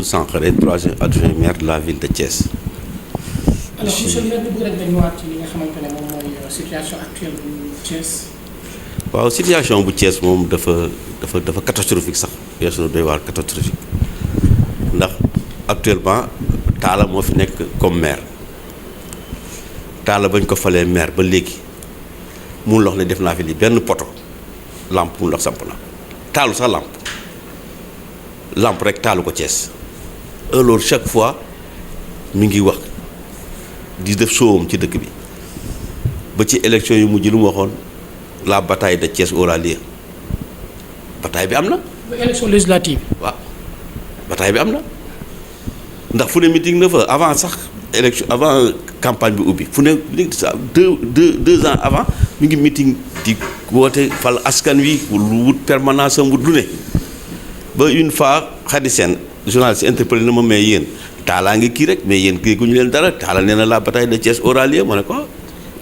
Sankhare troisième adjoint maire de la ville de Thiès. alors monsieur le maire ñu bëgg rek nga ñëwaat ci li nga xamante ne moom mooy situation actuelle bu Thiès. waaw situation bu Thiès moom dafa catastrophique sax weesu na doy waar catastrophique ndax actuellement Talla moo fi nekk comme maire Talla bañ ko falee maire ba léegi mun lox ne def naa fi li benn poto lampe mun lox samp na taalu sax lampe rek taalu ko Thiès alors chaque fois mi ngi wax di def soowam ci dëkk bi ba ci élection yu mujj lu mu waxoon la bataille de Thiès aura lieu bataille bi am na. ba élection législative. waaw bataille bi am na ndax fu ne meeting na fa avant sax élection avant campagne bi ubbi fu ne deux ans avant mi ngi meeting di woote fal askan wi wut permanence am wut lu ne ba une fois Khady Sène journaliste interpellé na ma mais yéen Talla ngi kii rek mais yéen kii gu ñu leen dara Talla nee na la bataille de Thiès aura lieu ma ne ko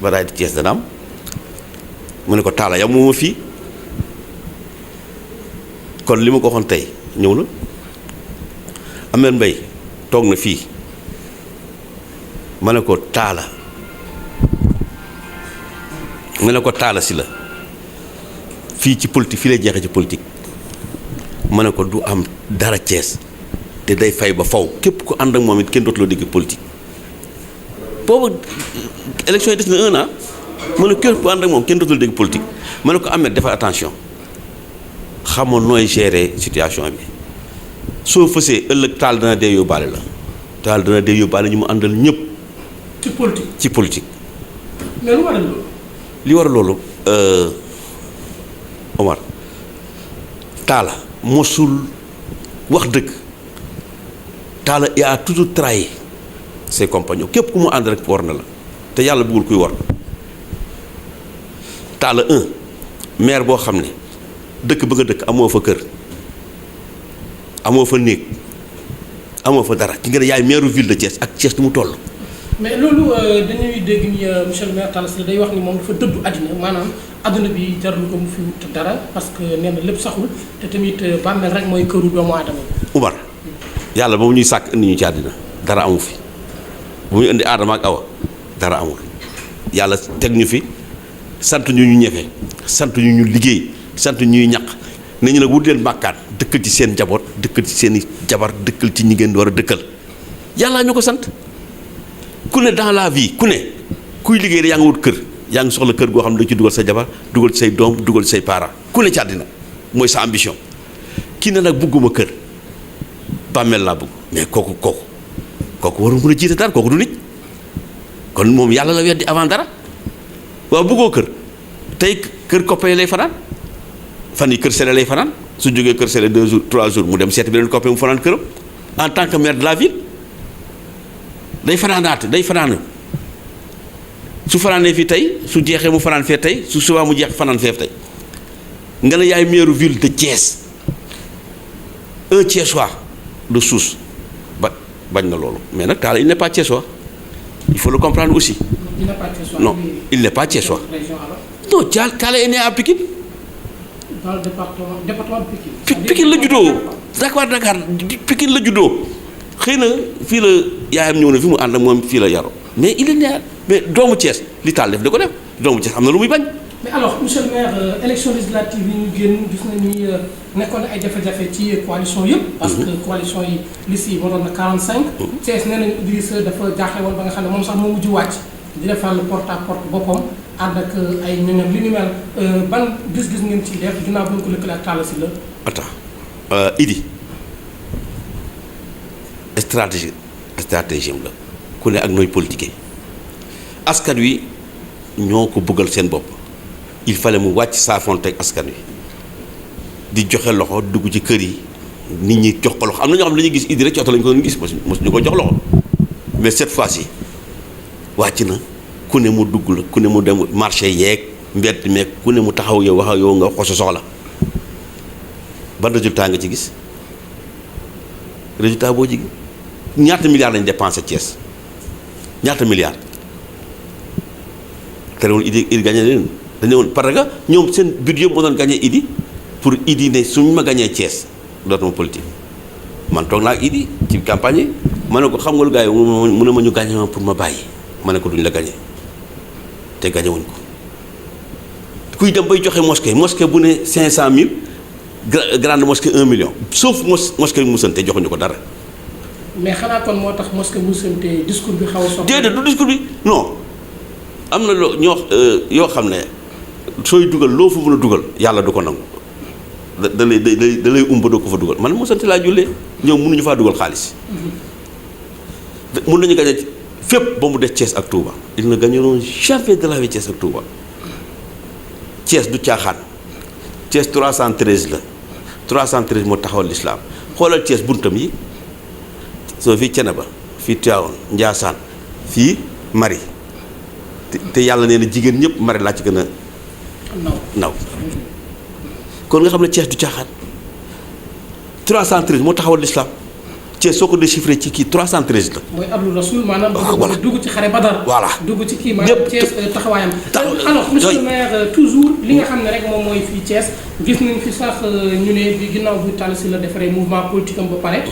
bataille de Thiès dana am mu ne ko Talla yamuma fii kon li ma ko waxoon tey ñëw na Ameth Mbaye toog na fii ma ne ko Talla Sylla fii ci politique fii lay jeexee ci politique ma ne ko du am dara Thiès te day fay ba faw képp ku ànd ak moom it kenn dootuloo dégg politique boobu élection yi des na 1 an ma ne képp ku ànd ak moom kenn dootuloo dégg politique ma ne ko Ameth defal attention xamoon nooy gérer situation bi soo fësee ëllëg Talla dana dee yóbbaale la Talla dana dee yóbbaale ñu mu àndal ñëpp. ci politique. mais lu waral loolu. li waral loolu Omar Talla mosul wax dëgg Talla a toujours trahi ses compagnons képp ku mu ànd rek war na la te yàlla bëggul kuy war Talla maire boo xam ne dëkk bëgg a dëkk amoo fa kër amoo fa néeg amoo fa dara ci nga ne yaay maire ville de Thiès ak Thiès ni mu toll. mais loolu dañuy dégg ni monsieur le maire Talla Sylla day wax ni moom dafa dëddu àddina maanaam àdduna bi jarul ko mu fi wut dara parce que nee na lépp saxul te tamit bàmmeel rek mooy këru doomu aadama yi. Umar yàlla ba mu ñuy sàkk indi ñu ci àddina dara amu fi bu muy indi aadama ak awa dara amul yàlla teg ñu fi sant ñu ñefe sant ñu liggéey sant ñuy ñaq ne ñu nag wut leen màkkaan dëkkal ci seen njaboot dëkkal ci seen i jabar dëkkal ci ñi ngeen war a dëkkal yàllaa ñu ko sant. ku ne dans la vie ku ne kuy liggéey yaa ngi wut kër yaa ngi soxla kër goo xam ne da ci dugal sa jabar dugal ci say doom dugal ci say parents ku ne ci àddina mooy sa ambition kii ne nag bugguma kër bàmmeel laa bëgg mais kooku warul mën a jiite dara kooku du nit kon moom yàlla la weddi avant dara waaw bëggoo kër tey kër copain lay fanaan fan yi kër sele lay fanaan su jógee kër sele 2 jours 3 jours mu dem seeti beneen copain mu fanaan këram en tant que maire de la ville day fanaan su fanaanee fii tey su jeexee mu fanaan fee tey su subaa mu jeex fanaan fee tey nga ne yaay maire ville de Thiès un Thiessois de souche bañ na loolu mais nag Talla il n'est pas Thiessois il faut le comprendre aussi. il n'est pas Thiessois. Non, il n'est pas Thiessois. Non, Talla est né à Pikine. Dans le département de Pikine. Pikine la juddoo Dakar Pikine la juddoo xëy na fii la yaayam ñëw na fi mu ànd ak moom fii la yaroo mais il est né mais doomu Thiès li Talla def da ko def doomu Thiès am na lu muy bañ. mais alors monsieur le maire élection législative yi ñu génn gis na ni nekkoon na ay jafe-jafe ci coalition yëpp. parce que coalition yi liste yi waroon na 45. Thiès nee nañu Idrissa dafa jaaxle woon ba nga xam ne moom sax moo mujj wàcc di defal porte à porte boppam ànd ak ay ñoñam li ni mel ban gis-gis ngeen ciy def ginnaaw bu ñu ko lëkkale ak Talla Sylla. attends Idi stratégie la ku ne ak nooy politique askan wi ñoo ko bëggal seen bopp. il fallait mu wàcc saafonte ak askan wi di joxe loxo dugg ci kër yi nit ñi jox ko loxo am na ñoo xam ne dañuy gis Idi rek ci oto lañu ko doon gis mosu ñu ko jox loxo mais cette fois-ci wàcc na ku ne mu dugg la ku ne mu dem marché yeeg mbedd meeg ku ne mu taxaw yow wax ak yow nga wax ko sa soxla ban résultat nga ci gis résultat boo jigi ñaata milliards lañ dépensé Thiès ñaata milliards terewul Idi gagné leen dañu woon parce que ñoom seen budget moo doon gagné Idi pour Idi ne suñu ma gagné Thiès dootuma politique man toog naa ak Idi ci campagne yi ma ne ko xam nga lu gars yi mu ne ma ñu gagné pour ma bàyyi ma ne ko duñ la gagné te gagné wuñ ko kuy dem bay joxe mosquée bu ne 500000 grande mosquée 1 million sauf mosquée Moussante joxuñu ko dara. mais xanaa kon moo tax mosquée Moussante discours bi xaw a soxla. déedéet du discours bi non am na loo yoo xam ne sooy dugal loo fa mën a dugal yàlla du ko nangu da lay umba doo ko fa dugal man Moussante laa jullee ñoom mënuñu faa dugal xaalis. mën nañu gagné fépp ba mu des Thiès ak Touba ils ne gagneront jamais de la vie Thiès ak Touba Thiès du caaxaan Thiès 313 la 313 moo taxawal l'islam xoolal Thiès buntam yi soo fii Thiénaba fii Tivaouane Ndiassane fii Marie te yàlla nee na jigéen ñëpp Marie laa ci gën a naw kon nga xam ne Thiès du caaxaan 313 moo taxawal l'islam Thiès soo ko déchiffré ci kii 313 la. mooy Abdou Rasoul maanaam. voilà dugg ci xare Badar. voilà dugg ci kii maanaam Thiès taxawaayam. alors monsieur le maire toujours li nga xam ne rek moom mooy fii Thiès gis nañ fi sax ñu ne bi ginnaaw bu Talla Sylla la defaree mouvement politique am ba pare.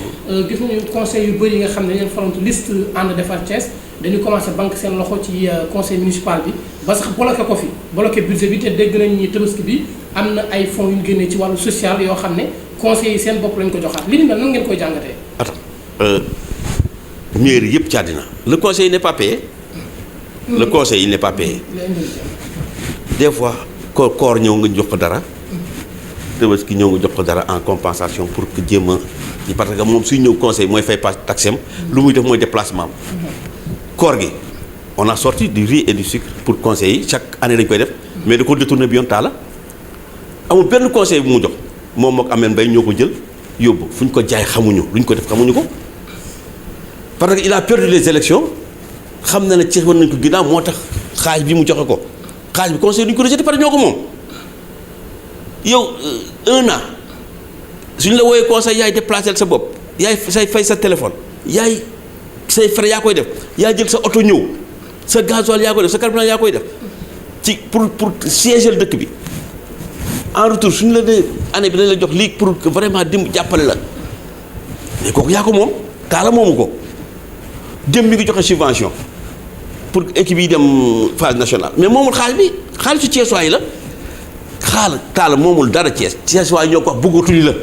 gis nañu conseil yu bëri yi nga xam ne dañu farantu liste ànd defar Thiès dañu commencé banque seen loxo ci conseil municipal bi ba sax bloqué ko fi bloqué budget bi te dégg nañ ni tabaski bi am na ay fonds yu ñu génnee ci wàllu social yoo xam ne conseil yi seen bopp lañ ko joxaat li ni mel nan ngeen koy jàngatee. mairie yëpp ci àddina le conseil n'est pas payé. le conseil il n'est pas payé. des fois koor ñëw nga jox ko dara. Tabaski ñëw nga jox ko dara en compensation pour que jéem a parce que moom suy ñëw conseil mooy fay pas taxem lu muy def mooy déplacement am. koor gi on a sorti du riz et du sucre pour conseil yi chaque année dañ koy def mais da ko détourné bi yoon Talla amul benn conseil bu mu jox moom mook Amène Mbaye ñoo ko jël yóbbu fu ñu ko jaay xamuñu lu ñu ko def xamuñu ko. parce que il a perdu les élections xam na ne Thiès war nañ ko ginnaaw moo tax xaaj bi mu joxe ko xaaj bi conseil duñ ko rejeté parce que ñoo ko moom yow 1 an suñ la wooyee conseil yaay déplacé sa bopp yaay say fay sa téléphone yaay say frais yaa koy def yaa jël sa oto ñëw sa gasoil yaa koy def sa carburant yaa koy def ci pour siéger dëkk bi en retour suñu la dee année bi dañ la jox lii pour que vraiment jàppale la mais kooku yaa ko moom Talla moomu ko. dem mi ngi joxe subvention pour équipe yi dem phase nationale mais moomul xaalis bi xaalisu Thiessois yi la Talla moomul dara Thiessois yi ñoo ko wax bëggatuñu la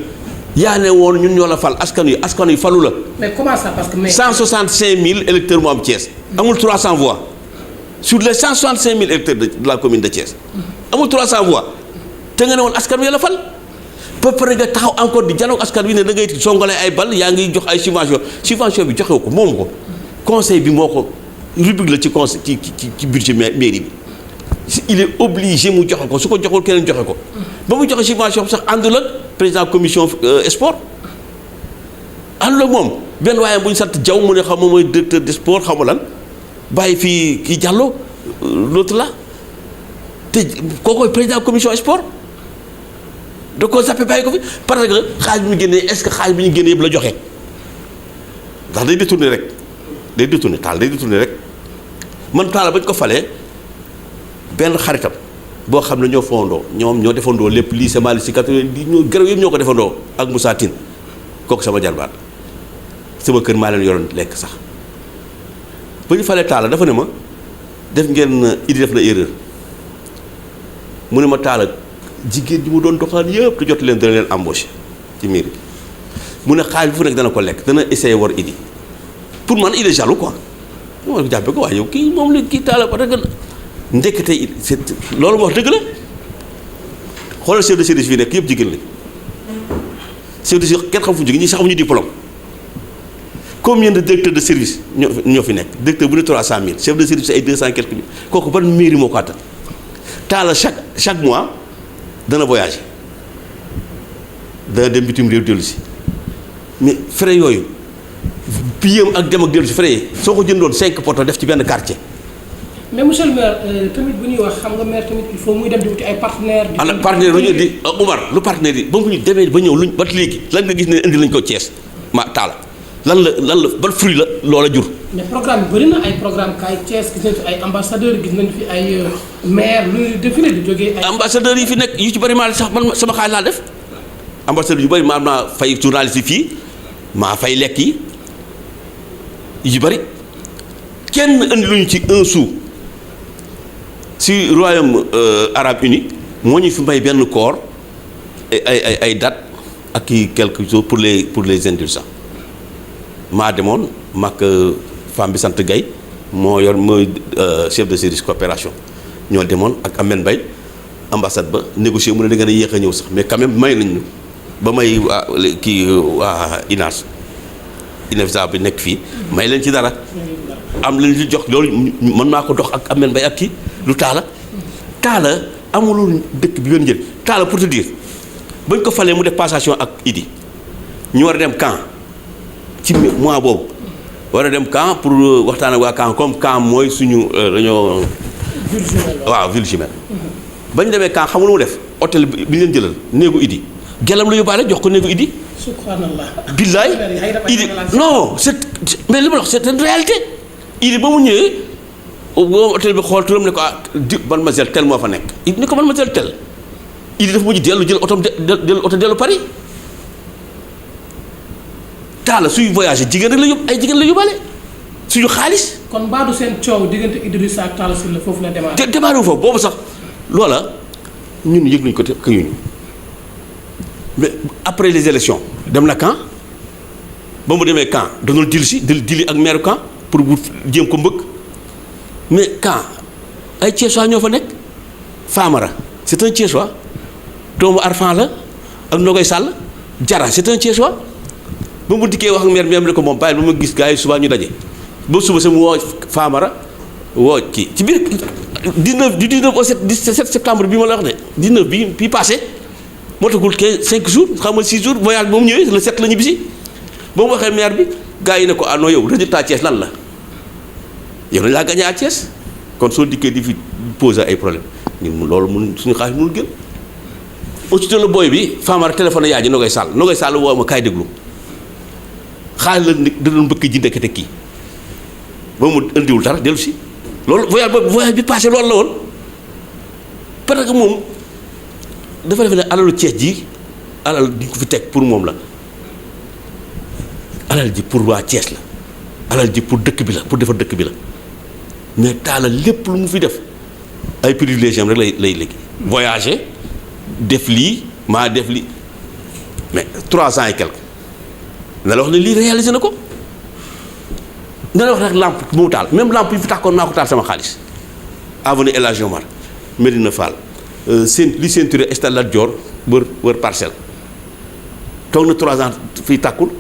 yaa ne woon ñun ñoo la fal askan wi falu la. mais comment ça parce que 165 000 électeurs moo am Thiès. amul 300 voix sur les 165 000 électeurs de la commune de Thiès. amul 300 voix te nga ne woon askan wi la fal. ba pare nga taxaw encore di janoog askan wi ne da ngay songale ay bal yaa ngi jox ay subvention bi joxewu ko moomu ko. conseil bi moo ko rubrique la ci conseil ci budget mairie bi il est obligé mu joxe ko su ko joxul keneen joxe ko ba mu joxe subvention sax àndul ak président commission sport àndul ak moom benn waaye bu ñu sant Diaw mu ne xam ma mooy directeur des sports xam lan bàyyi fii kii Diallo l'autre là te kookoy président commission sport da koo zappé bàyyi ko fi parce que xaaj bi ñu génnee est-ce que xaaj bi ñu génnee yëpp la joxe ndax day détourné rek. day détourné rek man Talla bañ ko falee benn xaritam boo xam ne ñoo fondoo ñoom ñoo defandoo lépp lii sama li si 90 ñoo garab yëpp ñoo ko defandoo ak Moussa Tine kooku sama jarbaat sama kër maa leen yoroon lekk sax ba ñu falee Talla dafa ne ma def ngeen Idi def na erreur mu ne ma Talla jigéen ji mu doon doxaan yëpp te jot leen dana leen embauché ci mairie bi mu ne xaalis bi fu nekk dana ko lekk dana essayé war Idi pour man il est jaloux quoi moo ko jàppee ko waaye yow kii moom la kii Talla parce que ndekete c'est loolu moo wax dëgg la xoolal chef de service fii nekk yëpp jigéen lañ chef de service kenn xam fu ñu jógee ñi sax amuñu diplôme combien de directeur de service ñoo fi nekk directeur bu ne 300000 chef de service ay 200 quelques mille kooku ban mairie moo ko attan Talla chaque mois dana voyager dana dem bitim réew dellu si mais frais yooyu piem ak dem ak dellu si frais yi soo ko jëndoon 5 poto def ci benn quartier. mais monsieur le maire tamit bu ñuy wax xam nga maire tamit il faut muy dem di wuti ay partenaires. di dem partenaire lu ñu di Umar lu partenaire yi ba mu ñu demee ba ñëw luñ ba léegi lan nga gis ne indi lañ ko Thiès ma Talla lan la ban fruit la loola jur. mais programme yi bëri na ay programme kaay Thiès gis nañ fi ay ambassadeurs gis nañ fi ay maire lu ñuy défilé di jógee ay. ambassadeurs yi fi nekk yu ci bëri maa sax man sama xaalis laa def ambassadeurs yu bëri maa naa fay journaliste yi fii maa fay lekk yi yu bari kenn indi luñu ci un sou si royaume arabe uni moo ñu fi may benn corps ay date ak i quelque chose pour les indulgents maa demoon mag femme bi sant Gaye moo yor mooy chef de service coopération ñoo demoon ak Amène Mbaye ambassade ba négocier mu ne da ngeen a yéex a ñëw sax mais quand même may nañu ba may waa INEFJA bi nekk fii may leen ci dara am leen ci jox loolu mën naa ko dox ak Amène Mbaye ak kii lu taala amulul dëkk bi yoon njëriñ taala pour te dire bañ ko falee mu def passation ak Idi ñu war a dem camp ci mois boobu war a dem camp pour waxtaan ak waa camp comme camp mooy suñu dañoo waaw ville jumelle bañ demee camp xamul mu def hôtel bi ñu leen jëlal néegu Idi gelam la yóbbaale jox ko néegu Idi subhanallah billaay Idi non c'est mais li ma wax c'est une réalité Idi ba mu ñëwee boo hôtel bi xool turam ne ko di mademoiselle tel moo fa nekk Idi ni ko mademoiselle tel Idi dafa mujj dellu jël otom dellu Paris taala suy voyagé jigéen rek la yóbbu ay jigéen la yóbbaale suñu xaalis. kon mbaadu seen coow diggante Idrissa ak Talla Sylla foofu la démarré. démarré foofu boobu sax loola ñun yëg nañu ko te que ñu mais après les élections dem na camp ba mu demee camp doonul dili ak maire camp pour bu jéem ko mbëkk mais camp ay Thiessois ñoo fa nekk Famara c'est un Thiessois doomu Arfan la ak Nogoy Sall Jara c'est un Thiessois ba mu dikkee wax ak maire bi am ne ko moom bàyyi ba ma gis gars yi suba ñu daje ba suba sa mu woo Famara woo kii ci biir 19 au 17 septembre bi ma la wax de 19 bi passé moo tagul 5 jours xam nga 6 jours voyage ba mu ñëwee le 7 la ñu bisi ba mu waxee maire bi gars yi ne ko ah non yow résultat Thiès lan la yow dañ laa gagné à Thiès kon soo dikkee di fi poser ay problème ñun loolu mun suñu xaalis mënul gën aussitôt la booy bi Famara téléphone yaa ji Nogoy Sall woo ma kaay déglu xaalis la da doon bëgg ji ndekete kii ba mu indiwul dara dellu si loolu voyage bi passé loolu la woon parce que moom dafa defe ne alalu Thiès ji alal di ko fi teg pour moom la alal ji pour waa Thiès la alal ji pour dëkk bi la pour defar dëkk bi la mais taala lépp lu mu fi def ay privilèges am rek lay léegi voyager def lii maa def lii mais 3 ans et quelque na la wax ne lii réalisé na ko na la wax rek lampe mu taal même lampe yi fi tàkkoon maa ko taal sama xaalis avenue El Hadji Omar Medina Fall li ceinture Stade Lat Dior wër parcelle toog na 3 ans fii tàkkul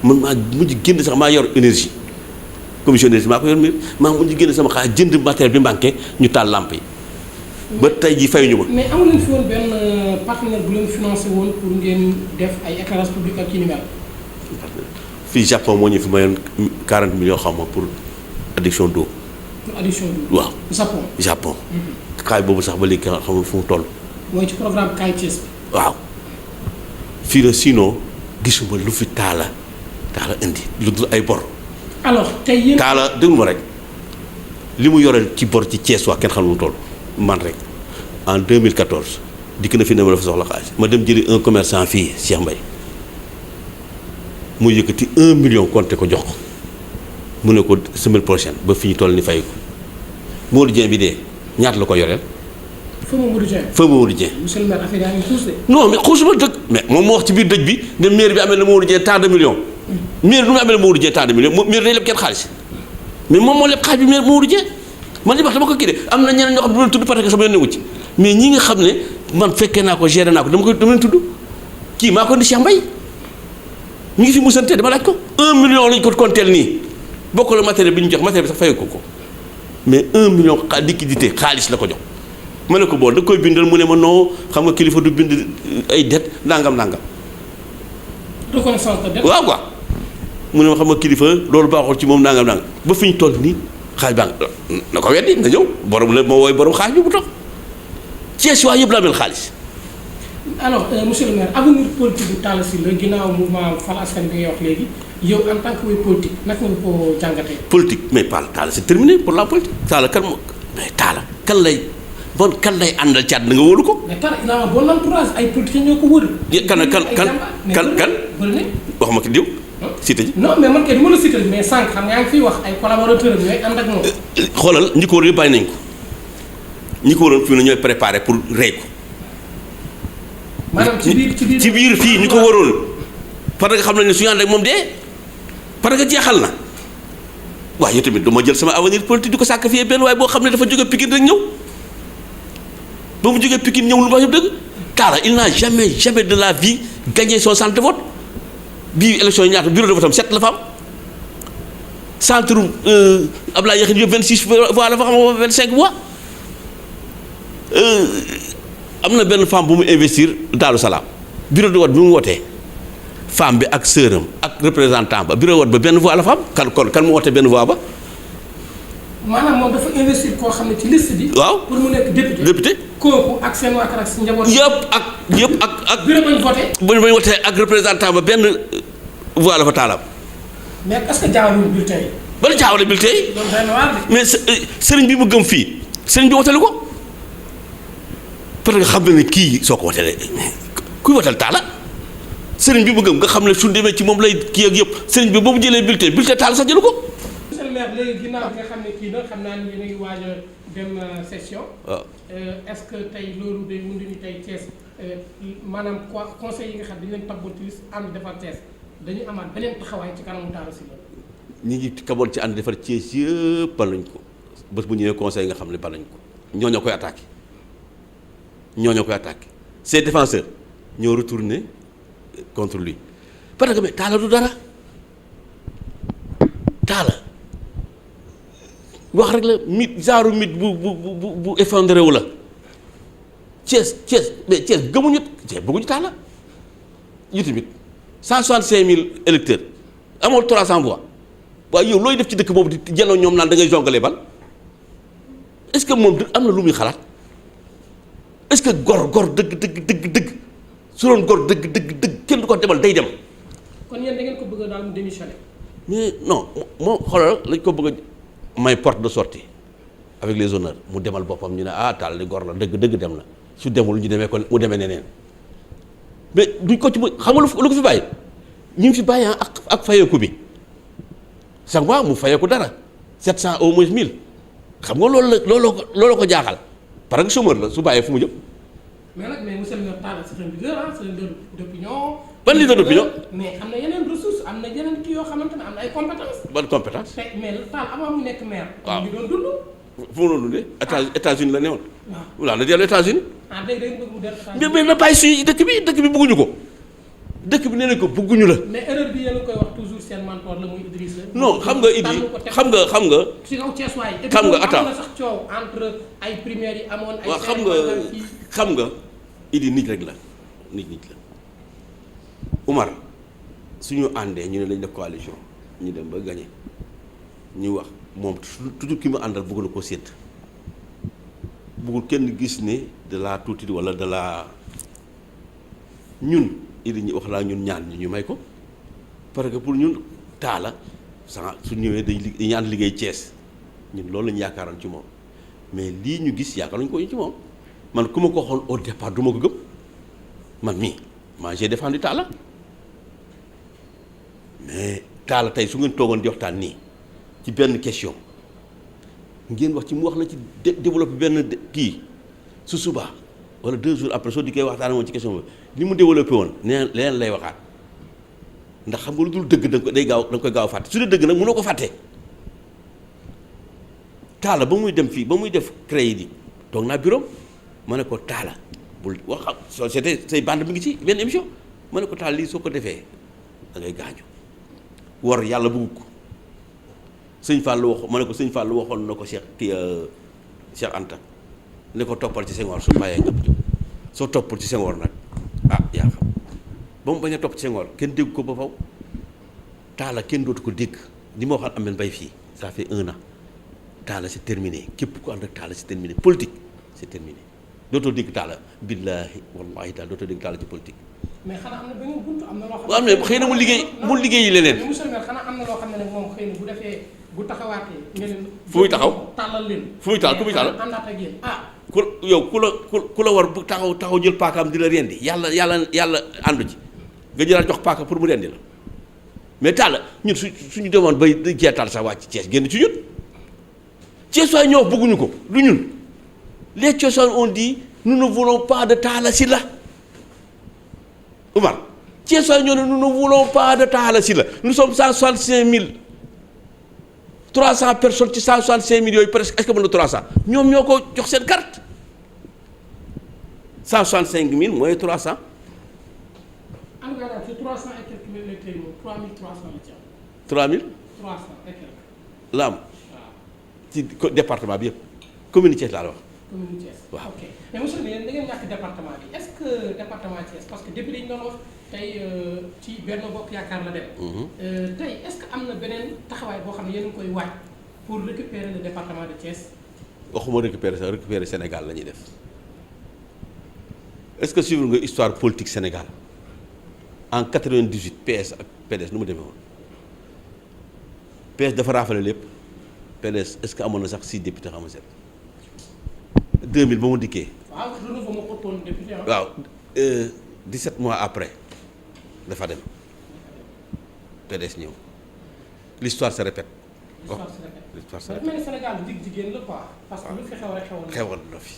man maa mujj génn sax maa yor énergie commission énergie maa ko yor mbir maa mujj génn sama xaalis jënd matériel bi manqué ñu taal lampe yi ba tey jii fayuñu ma. mais amu leen fi woon benn partenaire bu leen financé woon pour ngeen def ay éclairage public ak ci ni mel. fii Japon moo ñu fi mayoon 40 millions xam nga pour adduction d'eau. pour adduction d'eau. waaw Japon. xaalis boobu sax ba léegi xamul fu mu toll. mooy ci programme Kaay Thiès bi. waaw fii la sinon gisuma lu fi taala indi lu dul ay bor. alors tey yéen. taala déglu ma rek li mu yore ci bor ci Thiès waa kenn xam lu mu toll man rek en 2014 dikk na fi ne ma dafa soxla xaalis ma dem jëli un commerçant fii Cheikh Mbaye mu yëkkati 1 million compté ko jox ko mu ne ko semaine prochaine ba fi ñu toll ni fay ko Modou Dieng bi dee ñaata la ko yoreel. Feu Mamadou Dieng. monsieur le maire affaire yaa ngi xuus de. non mais xuusuma dëgg mais moom moo wax ci biir dëj bi ne maire bi amee na Mamadou Dieng tant de millions. maire du mu amee na Mamadou Dieng tant de millions maire day leb kenn xaalis mais moom moo leb xaalis bi maire Mamadou Dieng man li wax dama ko kii de am na ñeneen ñoo xam ne du leen tudd parce que sama yoon newu ci mais ñi nga xam ne man fekkee naa ko géré naa ko dama leen tudd kii maa ko indi Cheikh Mbaye mi ngi fi musante dama laaj ko 1 million lañ ko konteel nii bokk la matériel bi ñu jox matériel bi sax fayoo ko mais 1 million liquidité xaalis la ko jox ma ne ko bool da koy bindal mu ne ma non xam nga kilifa du bind ay dette nangam. reconnaissance de dette. waaw quoi mu ne ma xam nga kilifa loolu baaxul ci moom nangam ba fi ñu toll nii xaalis baa na ko weddi na ñëw borom la moo wooy borom xaalis bi bu toog Thiès waa yëpp la amel xaalis. alors monsieur le maire avenir politique bu Talla Sylla ginnaaw mouvement Fal Askan bi ngay wax léegi yow en tant que way politique naka nga ko jàngatee. politique mais pas Talla c'est terminé pour la politique. Talla kan moo mais Talla kan lay àndal ci àddina nga wóolu ko. mais Talla il a un bon entourage ay politiciens ñoo ko wër. kan wax wax ma ki diw. cité ji non mais man kay du ma la cité mais sànq xam nga yaa ngi fiy wax ay collaborateurs ñooy ànd ak moom. xoolal ñi ko wër yëpp bàyyi nañ ko ñi ko waroon fii ne ñooy préparé pour rey ko. maanaam ci biir fii ñu ko waroon parce que xam nañ ne suñu ànd ak moom dee parce que jeexal na waaye yow tamit dama jël sama avenir politique di ko sacrifier benn waaye boo xam ne dafa jóge Pikine rek ñëw ba mu jógee Pikine ñëw lu wax yëpp dëgg Talla il n'a jamais de la vie gagné son centre de vote bii élection yi ñaata bureau de vote am 7 la fa am centre Abdoulaye Yakhine Diop 26 voix la fa xam 25 voix am na benn femme bu mu investir Daaru Salaam bureau de vote bi mu wootee femme bi ak sœuram ak représentant ba bureau de vote ba benn voix la fa am kan mu wootee benn voix ba. maanaam moom dafa investir koo xam ne ci liste bi. waaw pour mu nekk député. kooku ak seen waa kër ak si njaboot. yëpp ak. bureau ba ñu voté. bu ñu wootee ak représentant ba benn voix la fa taalaam. mais est-ce que jaawalul bulletin yi. bala jaawale bulletin yi. loolu day na waar de. mais sëriñ bi mu gëm fii sëriñ bi woteelu ko parce que xam na ne kii soo ko woteelee kuy woteel Talla sëriñ bi mu gëm nga xam ne su demee ci moom lay kii ak yëpp sëriñ bi boobu jëlee bulletin Talla sax jëlu ko. monsieur le maire léegi ginnaaw nga xam ne kii na xam naa ni yéen a ngi waaj a dem session. waaw est-ce que tey loolu day mën ni tey Thiès maanaam conseil yi nga xam dañu leen tabbu ci ànd defar Thiès dañu amaat beneen taxawaay ci kanamu Talla Sylla. ñi ngi kaboon ci ànd defar Thiès yëpp bal nañ ko bés bu ñëwee conseil nga xam ne bal nañ ko ñoo koy attaqué ces défenseurs ñoo retourné contre lui parce que mais Talla du dara Talla wax rek la mythe genre mythe bu effondré wu la Thiès mais Thiès bëgguñu Talla yu tamit 165 000 électeurs amoon 300 voix waaye yow looy def ci dëkk boobu di jëloo ñoom naan da ngay jongalee bal est-ce que moom am na lu muy xalaat est-ce que gor dëgg su doon gor dëgg kenn du ko demal day dem. kon yéen da ngeen ko bëgg daal mu démissionner. mais non moo xoolal lañ ko bëgg a may porte de sortie avec les honneurs mu demal boppam ñu ne Talla di gor la dëgg dem na su demul ñu demee ko mu demee neneen mais duñ ko ci xam nga lu ko fi bàyyi ñu ngi fi bàyyi ak fayeeku bi chaque mois mu fayeeku dara 700 au moins 1000 xam nga loolu ko jaaxal parce que chômeur la su bàyyee fu mu jëm. mais monsieur le maire Talla c'est un leader c'est un leader d'opinion. ban leader d'opinion. mais am na yeneen ressources am na yeneen kii yoo xamante ne am na ay compétences. ban compétence. mais Talla avant mu nekk maire. waaw ñu doon dund. fu mu doon dundee États-Unis la newoon. waaw voilà na dellu États-Unis. léegi day bëgg mu dellu mais na bàyyi suñu dëkk bi bëgguñu ko dëkk bi nee nañ ko bëgguñu la. mais erreur bi yéen a koy wax toujours seen mentor la muy Idrissa. non xam nga Idi xam nga. ci kaw Thiès waay. xam nga attends am na sax coow entre ay primaires yi amoon. ay waaw xam nga Idi nit rek la nit la Umar suñu àndee ñu ne lañ def coalition ñu dem ba gagné ñu wax moom toujours ki mu àndal bëgg na ko sédd bëggul kenn gis ne de la tuuti wala de la ñun Idi ñi wax laa ñun ñaan ñu may ko parce que pour ñun Talla su ñëwee dañuy ànd liggéey Thiès ñun loolu lañu yaakaaroon ci moom mais lii ñu gis yaakaaruñu ko ci moom man ku ma ko waxoon au départ du ma ko gëm man mii j'ai défendu Talla mais Talla tey su ngeen toogoon di waxtaan nii ci benn question ngeen wax ci mu wax la ci développé benn kii su subaa wala 2 jours après soo dikkee waxtaan woon ci question bi li mu développé woon nee leneen lay waxaat ndax xam nga lu dul dëgg da nga koy gaaw fàtte su dee dëgg nag mënoo ko fàtte Talla ba muy dem fii ba muy def crédit yi toog naa bureau ma ne ko Talla bul wax société say bande mi ngi ci benn émission ma ne ko Talla lii soo ko defee da ngay gaañu war yàlla bëgg ko sëñ Fallou wax ma ne ko sëñ Fallou waxoon na ko Cheikh Anta ne ko toppal ci Senghor su bàyyee nga jóg soo toppal ci Senghor nag yaa xam ba mu bañ a topp ci Senghor kenn dégg ko ba faw Talla kenn dootu ko dégg li ma waxal Ameth Mbaye fii ça fait 1 an Talla c'est terminé képp ku ànd ak Talla c'est terminé politique c'est terminé dootoo dégg Talla billaahi wallaahi taala dootoo dégg Talla ci politique. mais xanaa am na beneen buntu am na loo xam am na xëy na mu liggéeyi leneen. mais monsieur le maire xanaa am na loo xam ne nag moom xëy na bu defee bu taxawaatee. ngeen fu muy taxaw tàllal leen. fu muy taal ku muy taal àndaat ak yéen ku la war bu taxaw jël paakaam di la rendi yàlla àndu ci nga jëlaat jox paaka pour mu rendi la mais Talla ñun suñu demoon bay jeetaal sax wàcc Thiès génn ci ñun Thiès waay ñoo bëgguñu ko du ñun les Thiessois on dit nous ne voulons pas de Talla Sylla Oumar Thiessois ñoo ne nous ne voulons pas de Talla Sylla nous sommes 165 300 personnes ci 165 000 yooyu presque est-ce que mën na 300 ñoom ñoo ko jox seen carte 165 000 mooy 300. en tout cas, c'est 300 et quelques mille électeurs yi moom 3300 la ci am. 3000. 300 et quelques. la am waaw. ci département bi yëpp commune Thiès laa la wax. commune Thiès. waaw. ok mais monsieur le maire da ngeen ñàkk département bi est-ce que département Thiès parce que depuis dañu doon wax tey ci Benno Bokk Yaakaar la dem. tey est-ce que am na beneen taxawaay boo xam ne yéen a ngi koy waaj pour récupérer le département de Thiès. waxuma récupérer Sénégal la ñuy def est-ce que suivre nga histoire politique Sénégal en 98 PS ak PDS nu mu demee woon PS dafa raafale lépp PDS est-ce que amoon na sax 6 députés xam nga 7 2000 ba mu dikkee. waaw renouveau moo ëppoon député ah. waaw 17 mois après dafa dem PDS ñëw l'histoire se répète. l'histoire se répète. dafa mel ni Sénégal dig jigéen la quoi parce que lu fi xew rek xewoon na fi.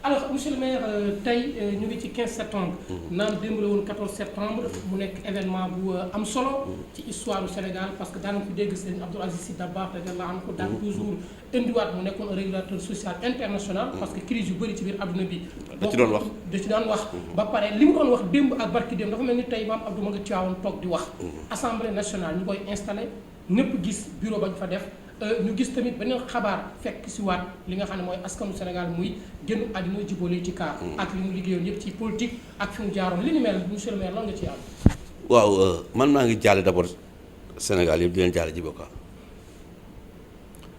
alors monsieur le maire tey ñu ngi ci 15 septembre. naan démb la woon 14 septembre. mu nekk événement bu am solo. ci histoire du Sénégal parce que daanaka fi dégg seen Abdoul Aziz Sy Dabakh radiyallahu anhu daan toujours indiwaat mu nekkoon un régulateur social international. parce que crise yu bëri ci biir adduna bi. da ci doon wax da ci doon wax. ba pare li mu doon wax démb ak barki démb dafa mel ni tey maam Abdou ma nga Tiwaawan toog di wax. assemblée nationale ñu koy installé ñëpp gis bureau bañ fa def. ñu gis tamit beneen xabaar fekk si waat li nga xam ne mooy askanu Sénégal muy génn àddina jubóole ci kaa ak li mu liggéeyoon yëpp ci politique ak fi mu jaaroon li ni mel monsieur le maire lan nga ci am. waaw man maa ngi jaale d'abord Sénégal yëpp di leen jaale Djibo Ka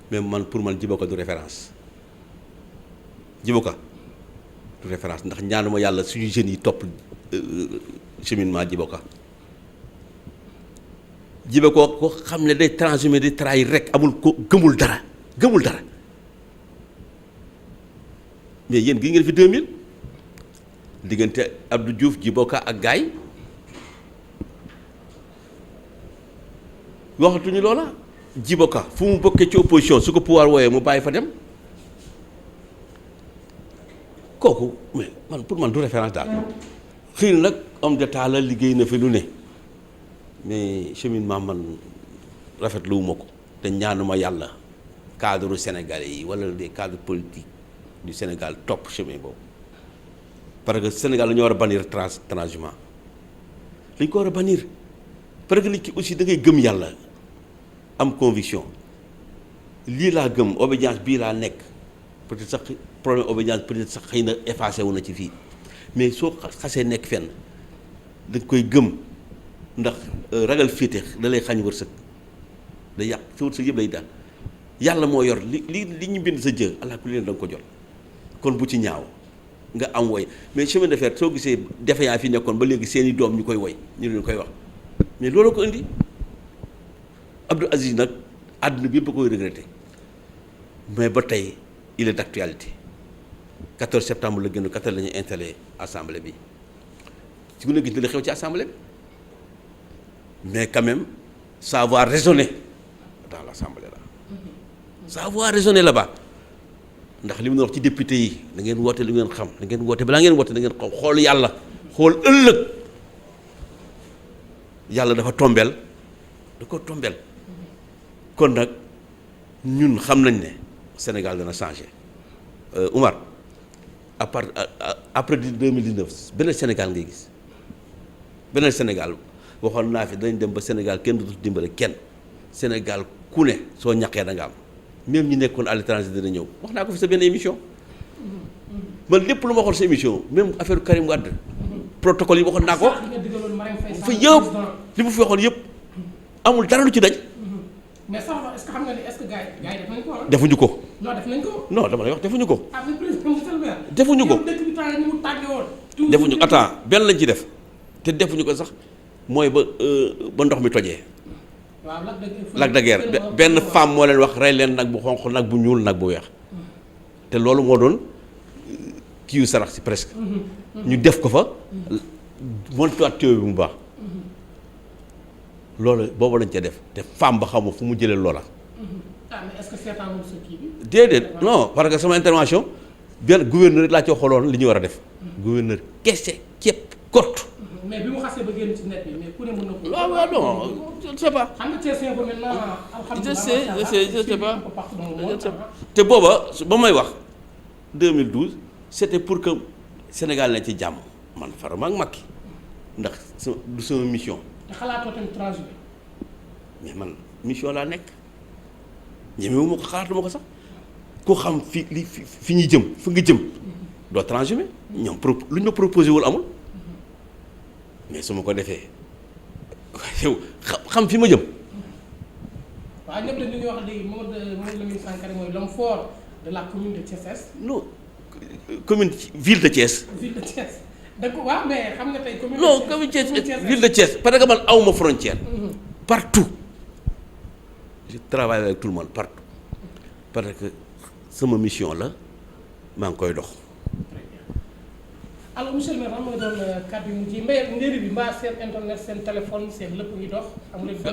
mais man pour man Djibo Ka du référence Djibo Ka du référence ndax ñaanuma yàlla suñu jeunes yi topp cheminement Djibo Ka Djibo Ka ko xam ne day transhumé di trahir rek amul ko gëmul dara mais yéen gi ngeen fi 2000 diggante Abdou Diouf Djibo Ka ak gaay waxatuñu loola Djibo Ka fu mu bokkee ci opposition su ko pouvoir wooyee mu bàyyi fa dem kooku mais man pour man du référence daal xëy na nag homme d'état la liggéey na fi lu ne mais cheminement man rafetluwuma ko te ñaanuma yàlla cadre sénégalais yi wala des cadres politiques du Sénégal topp chemin boobu parce que Sénégal la ñu war a bannir transhumance dañ ko war a bannir parce que nit ki aussi da ngay gëm yàlla am conviction lii laa gëm obédience bii laa nekk peut-être sax problème obédience peut-être sax xëy na effacé wu na ci fii mais soo xasee nekk fenn da nga koy gëm ndax ragal féete da lay xañ wërsëg da yàq sa wërsëg yëpp lay daal yàlla moo yor li ñu bind sa jë allah ku leen da nga ko jot kon bu ci ñaaw nga am woy mais chemin de fer soo gisee defe yaa fi nekkoon ba léegi seeni doom ñu koy woy ñu leen koy wax mais loolu ko indi Abdou Aziz nag àdduna bi yëpp a koy regretté mais ba tey il est d'actualité 14 septembre la gën a 14 la ñuy installé assemblée bi ci gën a gis ne la xew ci assemblée bi mais quand même savoir raisonner dans l'assemblée là savoir raisonner là-bas ndax li mu wax ci député yi da ngeen woote li ngeen xam da ngeen woote balaa ngeen woote da ngeen xam xool yàlla xool ëllëg yàlla dafa tombeel da ko tombeel kon nag ñun xam nañ ne Sénégal dana changé Oumar à part après 2019 beneen Sénégal ngay gis beneen Sénégal waxoon naa fi dañ dem ba Sénégal kenn du dimbale kenn Sénégal ku ne soo ñaqee da nga am même ñi nekkoon à l'étranger dina ñëw wax naa ko fi sa benn émission man lépp lu ma waxoon sa émission même affaire Karim Wade protocole yi waxoon naa ko fa yëpp li mu fi waxoon yëpp amul dara lu ci dañ. mais sax est-ce que xam nga ni est-ce que gars yi def nañ ko. defuñu ko. non def nañ ko. non dama lay wax defuñu ko. ah mais président defuñu ko dëkk bi temps ni mu tàggee woon. defuñu ko attends benn lañ ci def te defuñu ko sax mooy ba ndox mi tojee. waaw Lac de Guiers benn femme moo leen wax rey leen nag bu xonq nag bu ñuul nag bu weex te loolu moo doon kiiwu sarax si presque ñu def ko fa montuwaat téew bi mu baax loolu boobu lañ ca def te femme ba xamul fu mu jëlee loola. ah mais est-ce que seetaanul sa kii bi. déedéet non parce que sama intervention benn gouverneur rek laa ci xooloon li ñu war a def. gouverneur kese képp kott. mais bi mu xasee ba génn ci net bi mais ku ne mën na ko. waaw non je ne sais pas. xam nga Thiès Info maintenant. je sais pas te booba ba may wax 2012 c'était pour que Sénégal na ci jàmm man farama ak Macky ndax du sama mission. te xalaatoo tamit transhumé. mais man mission laa nekk ñemewu ma ko xalaatuma ko sax ku xam fi ñuy jëm fi nga jëm doo transhumé ñoom lu ñu ma proposé wul amul mais su ma ko defee yow xam fi ma jëm. waaw ñëpp dañu wax léegi Mamadou Lamine Sankharé mooy l'homme fort de la commune de Thiès. non commune ville de Thiès. ville de Thiès donc waaw mais xam nga tey commune. non commune Thiès ville de Thiès parce que man awma frontière. partout je travaille avec tout le monde partout parce que sama mission la maa ngi koy dox. alors monsieur le maire lan mooy doon kàddu yu mujj yi ndéri bi mbaa seen internet seen téléphone seen lépp ngi dox.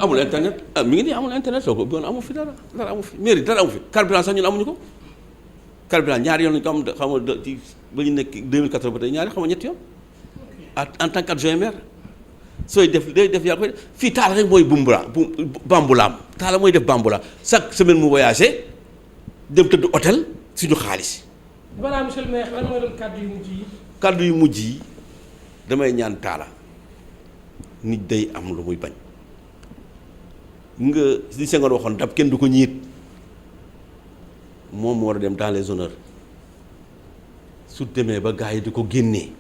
amul internet mi ngi nii amul internet soo ko ubbiwoon amu fi dara amu fi mairie dara amu fi carburant sax ñun amuñu ko carburant ñaari yoon lañu ko am xam nga ci ba ñu nekk 2014 ba tey ñaari xam nga ñetti yoon en tant qu'adjoint maire sooy def day def yaa koy fii taala rek mooy bambulaam taala mooy def bambulaam chaque semaine mu voyagé dem tëdd hôtel suñu xaalis. voilà monsieur le maire lan mooy doon kàddu yu mujj yi. kàddu yu mujj yi damay ñaan taala nit day am lu muy bañ nga li Senghor waxoon dab kenn du ko ñiit moom mu war a dem dans les honneurs su demee ba gars yi di ko génnee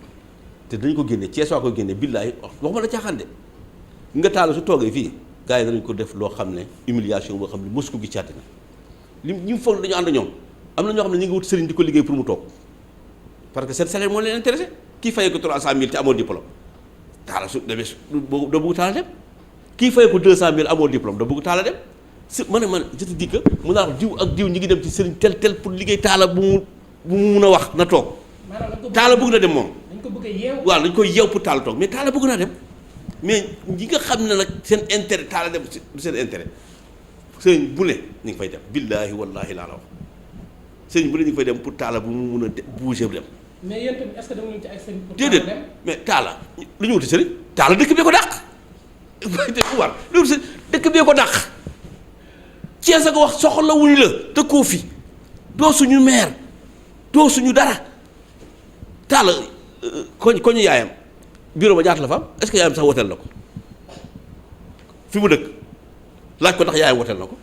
te dañu ko génne Cees waa ko génne billaay waxuma la caaxaan de nga taala su toogee fii gars yi danañ ko def loo xam ne humiliation boo xam ne mosu ko gis ci àddina li ñu foog dañu ànd ñoom am na ñoo xam ne ñu ngi wut sëriñ di ko liggéey pour mu toog parce que seen salaire moo leen intéressé kii fayee ko 300000 te amoo diplôme taala su demee doo bëgg taala dem kii fayee ko 200000 amoo diplôme doo bëgg taala dem si man je te dis que mun naa wax diw ak diw ñi ngi dem ci sëriñ tel pour liggéey taala bu mu mun a wax na toog taala bëgg na dem moom dañ ko bëgg a yeew waaw dañ koy yeew pour taala toog mais taala bëgg naa dem mais ñi nga xam ne nag seen intérêt taala dem du seen intérêt sëriñ bu ne ñu ngi fay dem billaahi wallaahi laa la wax sëriñ bu ne ñu ngi fay dem pour taala bu mu mun a bouger dem. mais yéen tamit est-ce que dama leen ci ay sëriñ pour déedéet mais taala lu ñu wuti sëriñ taala dëkk bee ko dàq war lu wuti sëriñ dëkk bee ko dàq Cees a ko wax soxla wuñu la dëkkoo fi doo suñu maire doo suñu dara taala koñu yaayam bureau ba ñaata la fa am est-ce que yaayam sax woteel na ko fi mu dëkk laaj ko ndax yaayam woteel na ko.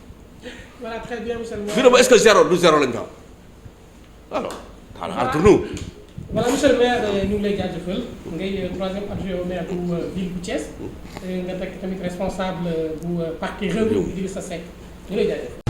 voilà très bien monsieur le maire. bureau ba est-ce que zéro du zéro lañ ko am alors taala entre nous. voilà monsieur le maire ñu ngi lay jaajëfal ngay troisième adjoint au maire bu ville bu Thiès nga nekk tamit responsable bu parti Rewmi Idrissa Seck ñu lay jaajëfal.